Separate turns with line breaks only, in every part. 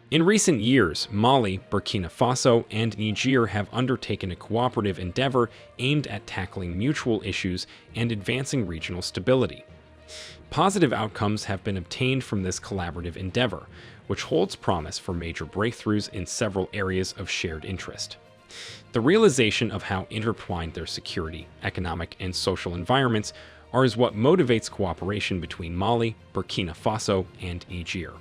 In recent years, Mali, Burkina Faso, and Niger have undertaken a cooperative endeavor aimed at tackling mutual issues and advancing regional stability. Positive outcomes have been obtained from this collaborative endeavor, which holds promise for major breakthroughs in several areas of shared interest. The realization of how intertwined their security, economic, and social environments are is what motivates cooperation between Mali, Burkina Faso, and Niger.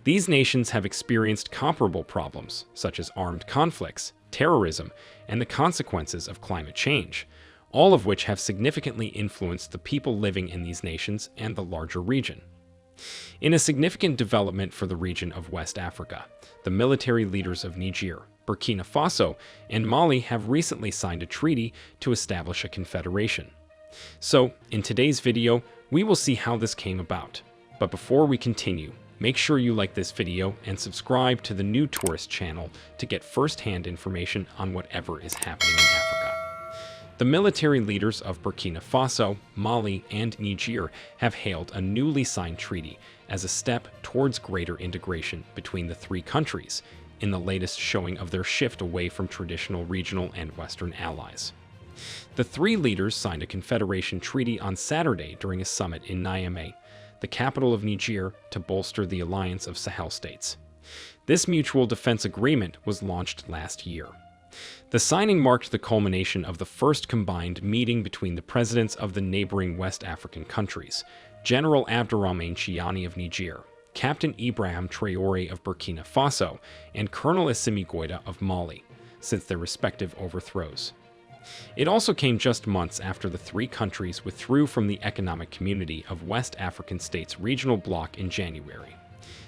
These nations have experienced comparable problems, such as armed conflicts, terrorism, and the consequences of climate change, all of which have significantly influenced the people living in these nations and the larger region. In a significant development for the region of West Africa, the military leaders of Niger, Burkina Faso, and Mali have recently signed a treaty to establish a confederation. So, in today's video, we will see how this came about. But before we continue, make sure you like this video and subscribe to the new tourist channel to get first-hand information on whatever is happening in Africa. The military leaders of Burkina Faso, Mali, and Niger have hailed a newly signed treaty as a step towards greater integration between the three countries, in the latest showing of their shift away from traditional regional and Western allies. The three leaders signed a confederation treaty on Saturday during a summit in Niamey, the capital of Niger, to bolster the alliance of Sahel states. This mutual defense agreement was launched last year. The signing marked the culmination of the first combined meeting between the presidents of the neighboring West African countries, General Abderrahmane Chiani of Niger, Captain Ibrahim Traoré of Burkina Faso, and Colonel Assimi Goïta of Mali, since their respective overthrows. It also came just months after the three countries withdrew from the Economic Community of West African States regional bloc in January.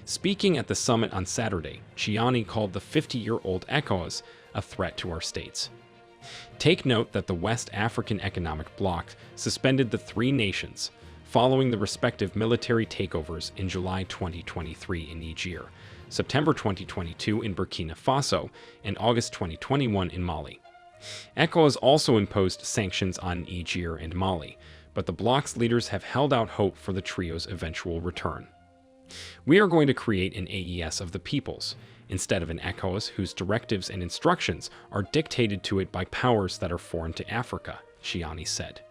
Speaking at the summit on Saturday, Chiani called the 50-year-old ECOWAS a threat to our states. Take note that the West African Economic Bloc suspended the three nations following the respective military takeovers in July 2023 in Niger, September 2022 in Burkina Faso, and August 2021 in Mali. ECOWAS also imposed sanctions on Niger and Mali, but the bloc's leaders have held out hope for the trio's eventual return. We are going to create an AES of the peoples, instead of an ECOWAS whose directives and instructions are dictated to it by powers that are foreign to Africa, Chiani said.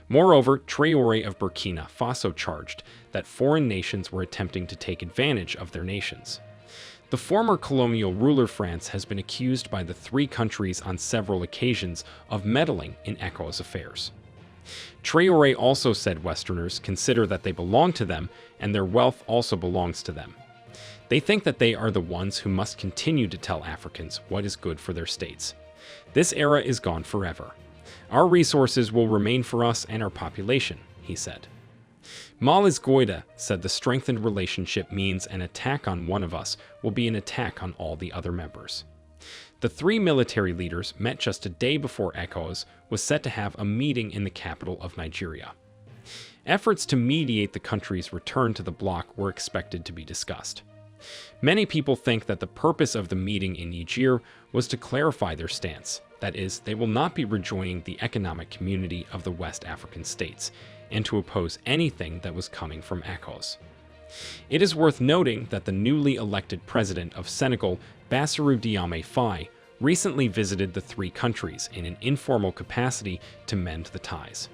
Moreover, Traoré of Burkina Faso charged that foreign nations were attempting to take advantage of their nations. The former colonial ruler France has been accused by the three countries on several occasions of meddling in ECOWAS affairs. Traoré also said Westerners consider that they belong to them and their wealth also belongs to them. They think that they are the ones who must continue to tell Africans what is good for their states. This era is gone forever. Our resources will remain for us and our population, he said. Mali's Goïta said the strengthened relationship means an attack on one of us will be an attack on all the other members. The three military leaders met just a day before ECOWAS was set to have a meeting in the capital of Nigeria. Efforts to mediate the country's return to the bloc were expected to be discussed. Many people think that the purpose of the meeting in Niger was to clarify their stance, that is, they will not be rejoining the economic community of the West African states, and to oppose anything that was coming from ECOWAS. It is worth noting that the newly elected president of Senegal, Bassirou Diomaye Faye, recently visited the three countries in an informal capacity to mend the ties.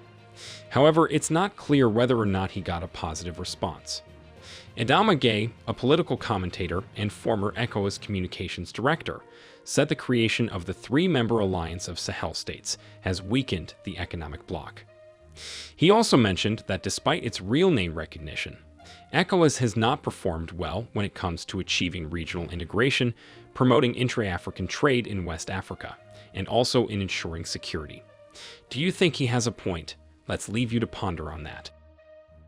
However, it's not clear whether or not he got a positive response. Adama Gaye, a political commentator and former ECOWAS communications director, said the creation of the three-member alliance of Sahel states has weakened the economic bloc. He also mentioned that despite its real name recognition, ECOWAS has not performed well when it comes to achieving regional integration, promoting intra-African trade in West Africa, and also in ensuring security. Do you think he has a point? Let's leave you to ponder on that.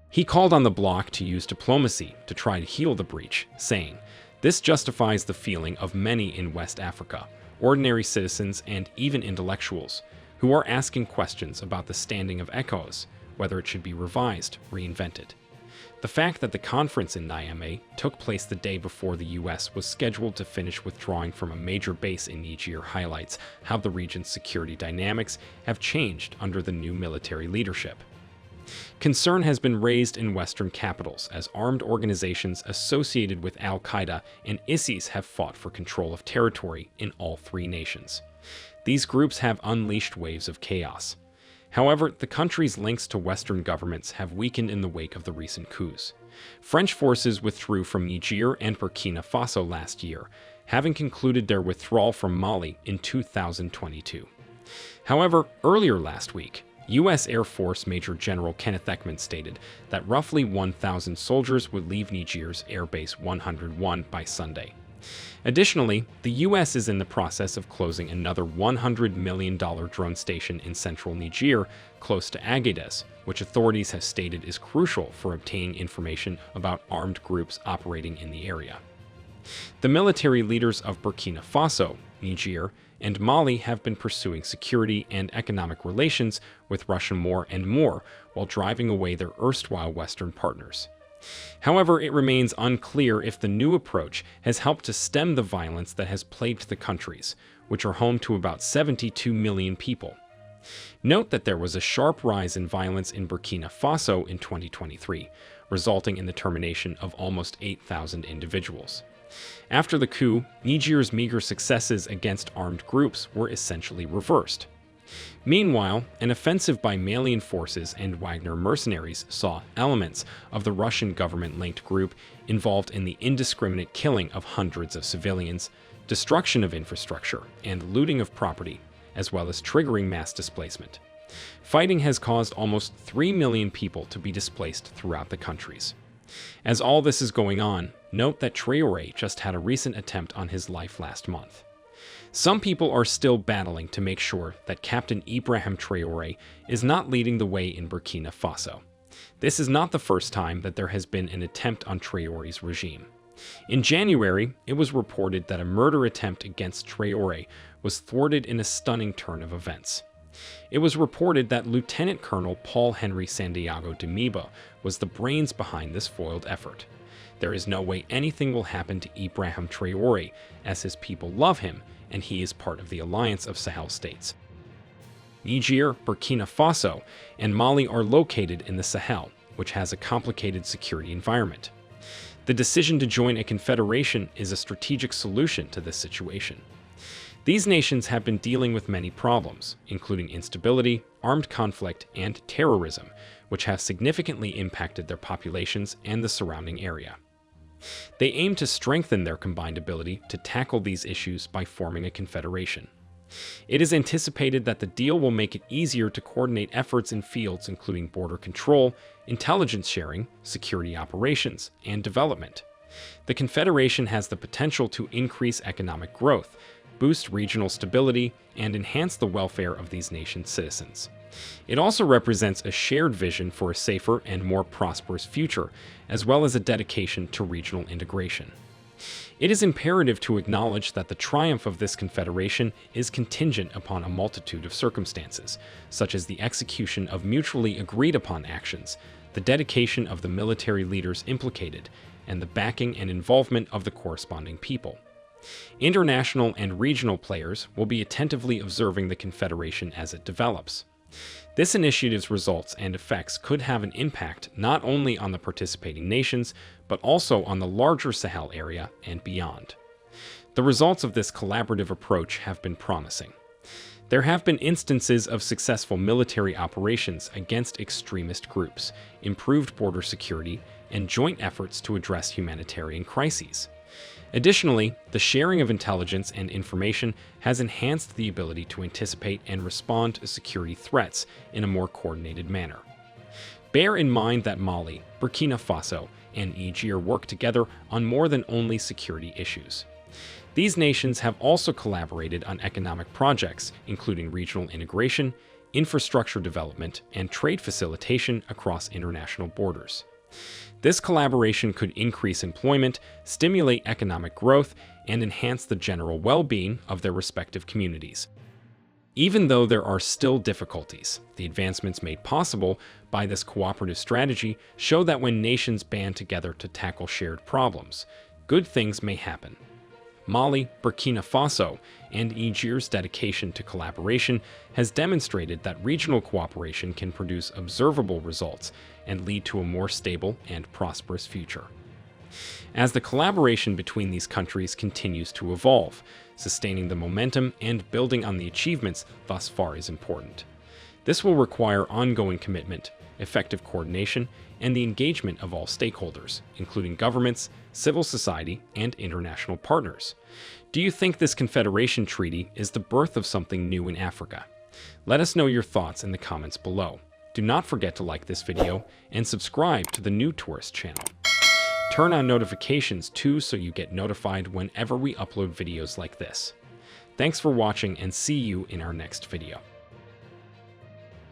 He called on the bloc to use diplomacy to try to heal the breach, saying, "This justifies the feeling of many in West Africa, ordinary citizens and even intellectuals, who are asking questions about the standing of ECOWAS, whether it should be revised, reinvented." The fact that the conference in Niamey took place the day before the US was scheduled to finish withdrawing from a major base in Niger highlights how the region's security dynamics have changed under the new military leadership. Concern has been raised in Western capitals as armed organizations associated with al-Qaeda and ISIS have fought for control of territory in all three nations. These groups have unleashed waves of chaos. However, the country's links to Western governments have weakened in the wake of the recent coups. French forces withdrew from Niger and Burkina Faso last year, having concluded their withdrawal from Mali in 2022. However, earlier last week, U.S. Air Force Major General Kenneth Ekman stated that roughly 1,000 soldiers would leave Niger's Air Base 101 by Sunday. Additionally, the U.S. is in the process of closing another $100 million drone station in central Niger, close to Agadez, which authorities have stated is crucial for obtaining information about armed groups operating in the area. The military leaders of Burkina Faso, Niger, and Mali have been pursuing security and economic relations with Russia more and more, while driving away their erstwhile Western partners. However, it remains unclear if the new approach has helped to stem the violence that has plagued the countries, which are home to about 72 million people. Note that there was a sharp rise in violence in Burkina Faso in 2023, resulting in the termination of almost 8,000 individuals. After the coup, Niger's meager successes against armed groups were essentially reversed. Meanwhile, an offensive by Malian forces and Wagner mercenaries saw elements of the Russian government-linked group involved in the indiscriminate killing of hundreds of civilians, destruction of infrastructure, and looting of property, as well as triggering mass displacement. Fighting has caused almost 3 million people to be displaced throughout the countries. As all this is going on, note that Traoré just had a recent attempt on his life last month. Some people are still battling to make sure that Captain Ibrahim Traoré is not leading the way in Burkina Faso. This is not the first time that there has been an attempt on Traoré's regime. In January, it was reported that a murder attempt against Traoré was thwarted in a stunning turn of events. It was reported that Lieutenant Colonel Paul Henry Santiago de Miba was the brains behind this foiled effort. There is no way anything will happen to Ibrahim Traoré, as his people love him, and he is part of the alliance of Sahel states. Niger, Burkina Faso, and Mali are located in the Sahel, which has a complicated security environment. The decision to join a confederation is a strategic solution to this situation. These nations have been dealing with many problems, including instability, armed conflict, and terrorism, which have significantly impacted their populations and the surrounding area. They aim to strengthen their combined ability to tackle these issues by forming a confederation. It is anticipated that the deal will make it easier to coordinate efforts in fields including border control, intelligence sharing, security operations, and development. The confederation has the potential to increase economic growth, boost regional stability, and enhance the welfare of these nations' citizens. It also represents a shared vision for a safer and more prosperous future, as well as a dedication to regional integration. It is imperative to acknowledge that the triumph of this confederation is contingent upon a multitude of circumstances, such as the execution of mutually agreed-upon actions, the dedication of the military leaders implicated, and the backing and involvement of the corresponding people. International and regional players will be attentively observing the confederation as it develops. This initiative's results and effects could have an impact not only on the participating nations, but also on the larger Sahel area and beyond. The results of this collaborative approach have been promising. There have been instances of successful military operations against extremist groups, improved border security, and joint efforts to address humanitarian crises. Additionally, the sharing of intelligence and information has enhanced the ability to anticipate and respond to security threats in a more coordinated manner. Bear in mind that Mali, Burkina Faso, and Niger work together on more than only security issues. These nations have also collaborated on economic projects, including regional integration, infrastructure development, and trade facilitation across international borders. This collaboration could increase employment, stimulate economic growth, and enhance the general well-being of their respective communities. Even though there are still difficulties, the advancements made possible by this cooperative strategy show that when nations band together to tackle shared problems, good things may happen. Mali, Burkina Faso, and Niger's dedication to collaboration has demonstrated that regional cooperation can produce observable results and lead to a more stable and prosperous future. As the collaboration between these countries continues to evolve, sustaining the momentum and building on the achievements thus far is important. This will require ongoing commitment, effective coordination, and the engagement of all stakeholders, including governments, civil society, and international partners. Do you think this Confederation Treaty is the birth of something new in Africa? Let us know your thoughts in the comments below. Do not forget to like this video and subscribe to the New Tourist channel. Turn on notifications too so you get notified whenever we upload videos like this. Thanks for watching and see you in our next video.